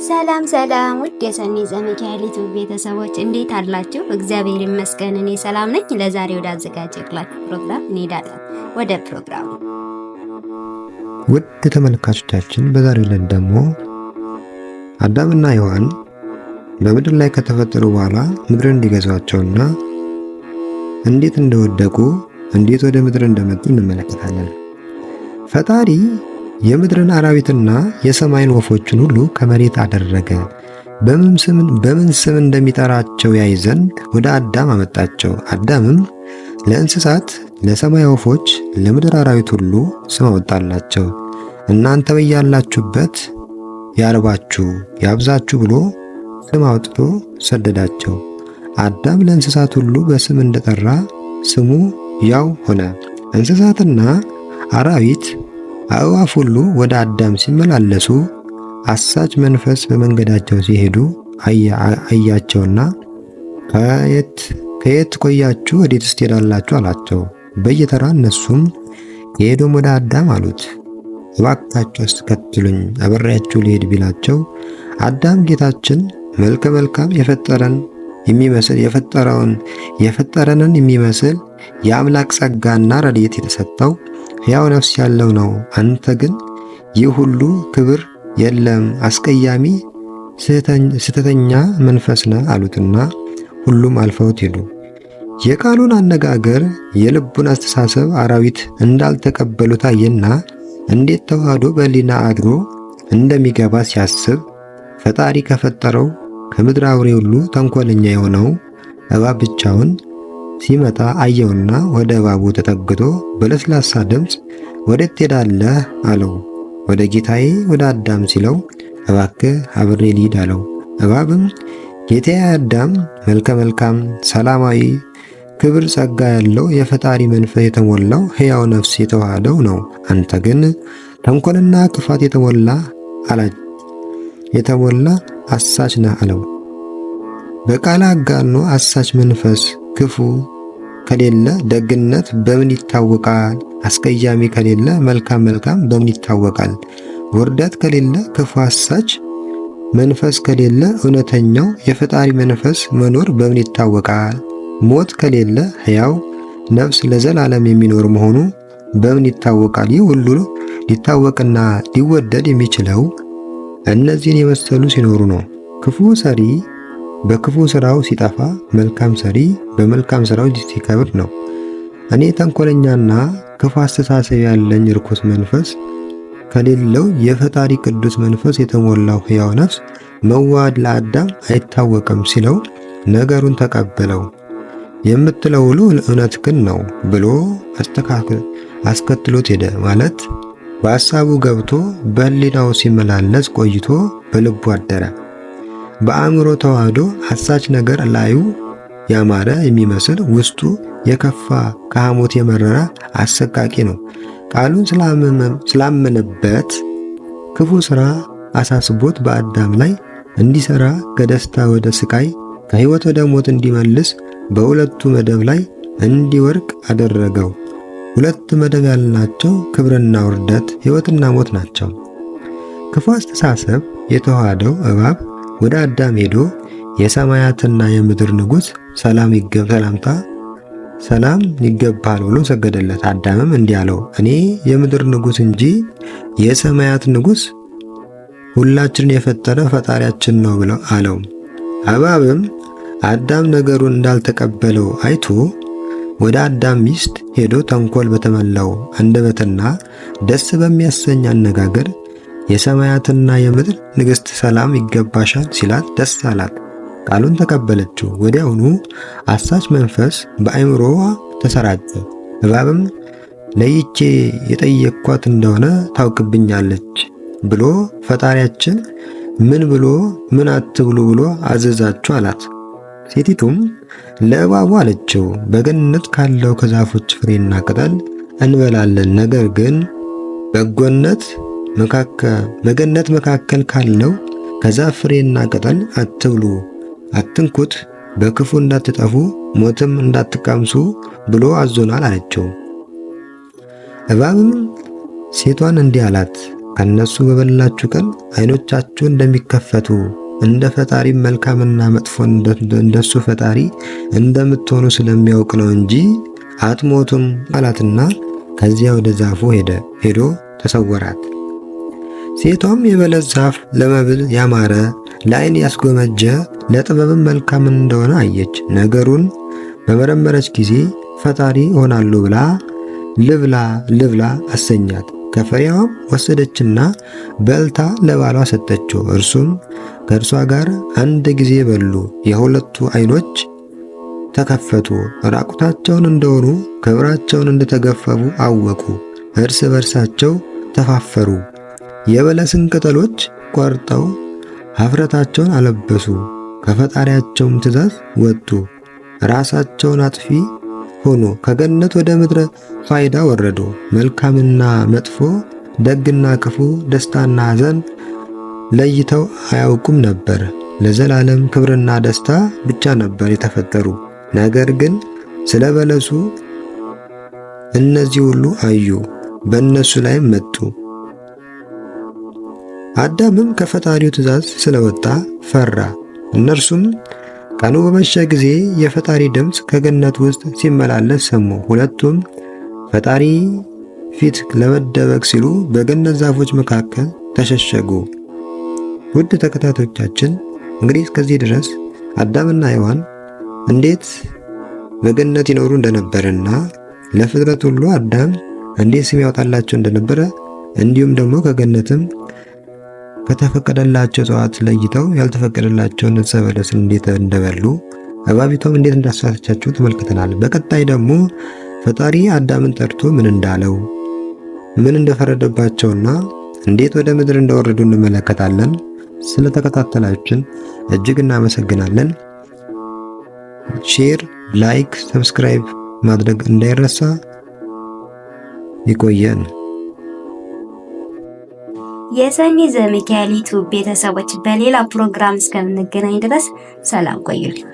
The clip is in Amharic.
ሰላም ሰላም ውድ የሰኒ ዘሚካኤል ዩቲዩብ ቤተሰቦች እንዴት አላችሁ? እግዚአብሔር ይመስገን እኔ ሰላም ነኝ። ለዛሬ ወደ አዘጋጀሁላችሁ ፕሮግራም እንሄዳለን። ወደ ፕሮግራሙ ውድ ተመልካቾቻችን በዛሬው ዕለት ደግሞ አዳምና ሔዋን በምድር ላይ ከተፈጠሩ በኋላ ምድርን እንዲገዛቸውና እንዴት እንደወደቁ እንዴት ወደ ምድር እንደመጡ እንመለከታለን። ፈጣሪ የምድርን አራዊትና የሰማይን ወፎችን ሁሉ ከመሬት አደረገ። በምን ስም እንደሚጠራቸው ያይ ዘንድ ወደ አዳም አመጣቸው። አዳምም ለእንስሳት፣ ለሰማይ ወፎች፣ ለምድር አራዊት ሁሉ ስም አወጣላቸው። እናንተ በያላችሁበት ያርባችሁ ያብዛችሁ ብሎ ስም አውጥቶ ሰደዳቸው። አዳም ለእንስሳት ሁሉ በስም እንደጠራ ስሙ ያው ሆነ። እንስሳትና አራዊት አእዋፍ ሁሉ ወደ አዳም ሲመላለሱ አሳች መንፈስ በመንገዳቸው ሲሄዱ አያቸውና ከየት ቆያችሁ? ወዴትስ ትሄዳላችሁ? አላቸው። በየተራ እነሱም ከሄዶም ወደ አዳም አሉት። እባካችሁ አስከትሉኝ አብሬያችሁ ልሄድ ቢላቸው አዳም ጌታችን መልከ መልካም የፈጠረንን የሚመስል የአምላክ ጸጋና ረድኤት የተሰጠው ሕያው ነፍስ ያለው ነው። አንተ ግን ይህ ሁሉ ክብር የለም፣ አስቀያሚ ስተተኛ መንፈስ ነህ አሉትና ሁሉም አልፈውት ሄዱ። የቃሉን አነጋገር የልቡን አስተሳሰብ አራዊት እንዳልተቀበሉት አየና እንዴት ተዋህዶ በሕሊና አድሮ እንደሚገባ ሲያስብ ፈጣሪ ከፈጠረው ከምድር አውሬ ሁሉ ተንኮለኛ የሆነው እባብ ብቻውን ሲመጣ አየውና ወደ እባቡ ተጠግቶ በለስላሳ ድምፅ ወዴት ትሄዳለህ? አለው። ወደ ጌታዬ ወደ አዳም ሲለው እባክህ አብሬ ልሂድ አለው። እባብም ጌታዬ አዳም መልከ መልካም ሰላማዊ ክብር ጸጋ ያለው የፈጣሪ መንፈስ የተሞላው ሕያው ነፍስ የተዋሃደው ነው። አንተ ግን ተንኮልና ክፋት የተሞላ አሳች ነህ አለው። በቃል አጋኖ አሳች መንፈስ ክፉ ከሌለ ደግነት በምን ይታወቃል? አስቀያሚ ከሌለ መልካም በምን ይታወቃል? ውርደት ከሌለ ክፉ አሳች መንፈስ ከሌለ እውነተኛው የፈጣሪ መንፈስ መኖር በምን ይታወቃል? ሞት ከሌለ ሕያው ነፍስ ለዘላለም የሚኖር መሆኑ በምን ይታወቃል? ይህ ሁሉ ሊታወቅና ሊወደድ የሚችለው እነዚህን የመሰሉ ሲኖሩ ነው። ክፉ ሰሪ በክፉ ስራው ሲጠፋ መልካም ሰሪ በመልካም ስራው ሲከብር ነው። እኔ ተንኮለኛና ክፉ አስተሳሰብ ያለኝ ርኩስ መንፈስ ከሌለው የፈጣሪ ቅዱስ መንፈስ የተሞላው ሕያው ነፍስ መዋሃድ ለአዳም አይታወቅም ሲለው ነገሩን ተቀበለው። የምትለው ሁሉ እውነትህን ነው ብሎ አስከትሎት ሄደ። ማለት በሐሳቡ ገብቶ በሕሊናው ሲመላለስ ቆይቶ በልቡ አደረ። በአእምሮ ተዋህዶ አሳች ነገር ላዩ ያማረ የሚመስል ውስጡ የከፋ ከሐሞት የመረረ አሰቃቂ ነው። ቃሉን ስላመነበት ክፉ ሥራ አሳስቦት በአዳም ላይ እንዲሠራ ከደስታ ወደ ስቃይ ከሕይወት ወደ ሞት እንዲመልስ በሁለቱ መደብ ላይ እንዲወርቅ አደረገው። ሁለት መደብ ያልናቸው ክብርና ውርደት፣ ሕይወትና ሞት ናቸው። ክፉ አስተሳሰብ የተዋሃደው እባብ ወደ አዳም ሄዶ የሰማያትና የምድር ንጉሥ ሰላም ይገባል ብሎ ሰገደለት። አዳምም እንዲህ አለው፣ እኔ የምድር ንጉሥ እንጂ የሰማያት ንጉሥ ሁላችንን የፈጠረ ፈጣሪያችን ነው ብለው አለው። እባብም አዳም ነገሩን እንዳልተቀበለው አይቶ ወደ አዳም ሚስት ሄዶ ተንኮል በተሞላው አንደበትና ደስ በሚያሰኝ አነጋገር የሰማያትና የምድር ንግሥት ሰላም ይገባሻል ሲላት ደስ አላት። ቃሉን ተቀበለችው። ወዲያውኑ አሳች መንፈስ በአእምሮዋ ተሰራጨ። እባብም ለይቼ የጠየቅኳት እንደሆነ ታውቅብኛለች ብሎ ፈጣሪያችን ምን አትብሉ ብሎ አዘዛችሁ አላት። ሴቲቱም ለእባቡ አለችው፣ በገነት ካለው ከዛፎች ፍሬና ቅጠል እንበላለን፣ ነገር ግን በገነት መካከል ካለው ከዛፍ ፍሬና ቅጠል አትብሉ፣ አትንኩት፣ በክፉ እንዳትጠፉ ሞትም እንዳትቀምሱ ብሎ አዞናል አለችው። እባብም ሴቷን እንዲህ አላት፣ ከነሱ በበላችሁ ቀን ዓይኖቻችሁ እንደሚከፈቱ እንደ ፈጣሪ መልካምና መጥፎ እንደሱ ፈጣሪ እንደምትሆኑ ስለሚያውቅ ነው እንጂ አትሞቱም አላትና ከዚያ ወደ ዛፉ ሄዶ ተሰወራት። ሴቷም የበለስ ዛፍ ለመብል ያማረ ለዓይን ያስጎመጀ ለጥበብም መልካም እንደሆነ አየች። ነገሩን በመረመረች ጊዜ ፈጣሪ እሆናለሁ ብላ ልብላ አሰኛት። ከፍሬዋም ወሰደችና በልታ ለባሏ ሰጠችው። እርሱም ከእርሷ ጋር አንድ ጊዜ በሉ። የሁለቱ ዓይኖች ተከፈቱ፣ ራቁታቸውን እንደሆኑ ክብራቸውን እንደተገፈፉ አወቁ። እርስ በርሳቸው ተፋፈሩ። የበለስን ቅጠሎች ቆርጠው ኀፍረታቸውን አለበሱ። ከፈጣሪያቸውም ትእዛዝ ወጡ። ራሳቸውን አጥፊ ሆኖ ከገነት ወደ ምድረ ፋይዳ ወረዱ። መልካምና መጥፎ፣ ደግና ክፉ፣ ደስታና ሐዘን ለይተው አያውቁም ነበር። ለዘላለም ክብርና ደስታ ብቻ ነበር የተፈጠሩ። ነገር ግን ስለ በለሱ እነዚህ ሁሉ አዩ፣ በእነሱ ላይም መጡ። አዳምም ከፈጣሪው ትእዛዝ ስለወጣ ፈራ። እነርሱም ቀኑ በመሸ ጊዜ የፈጣሪ ድምፅ ከገነት ውስጥ ሲመላለስ ሰሙ። ሁለቱም ፈጣሪ ፊት ለመደበቅ ሲሉ በገነት ዛፎች መካከል ተሸሸጉ። ውድ ተከታታዮቻችን እንግዲህ እስከዚህ ድረስ አዳምና ሔዋን እንዴት በገነት ይኖሩ እንደነበረና ለፍጥረት ሁሉ አዳም እንዴት ስም ያወጣላቸው እንደነበረ እንዲሁም ደግሞ ከገነትም ከተፈቀደላቸው እጽዋት ለይተው ያልተፈቀደላቸውን ዕፀ በለስን እንዴት እንደበሉ እባቢቷም እንዴት እንዳሳተቻቸው ተመልክተናል። በቀጣይ ደግሞ ፈጣሪ አዳምን ጠርቶ ምን እንዳለው ምን እንደፈረደባቸውና እንዴት ወደ ምድር እንደወረዱ እንመለከታለን። ስለተከታተላችሁን እጅግ እናመሰግናለን። ሼር፣ ላይክ፣ ሰብስክራይብ ማድረግ እንዳይረሳ። ይቆየን። የሰኒ ዘሚካኤል ዩቲዩብ ቤተሰቦች በሌላ ፕሮግራም እስከምንገናኝ ድረስ ሰላም ቆዩልኝ።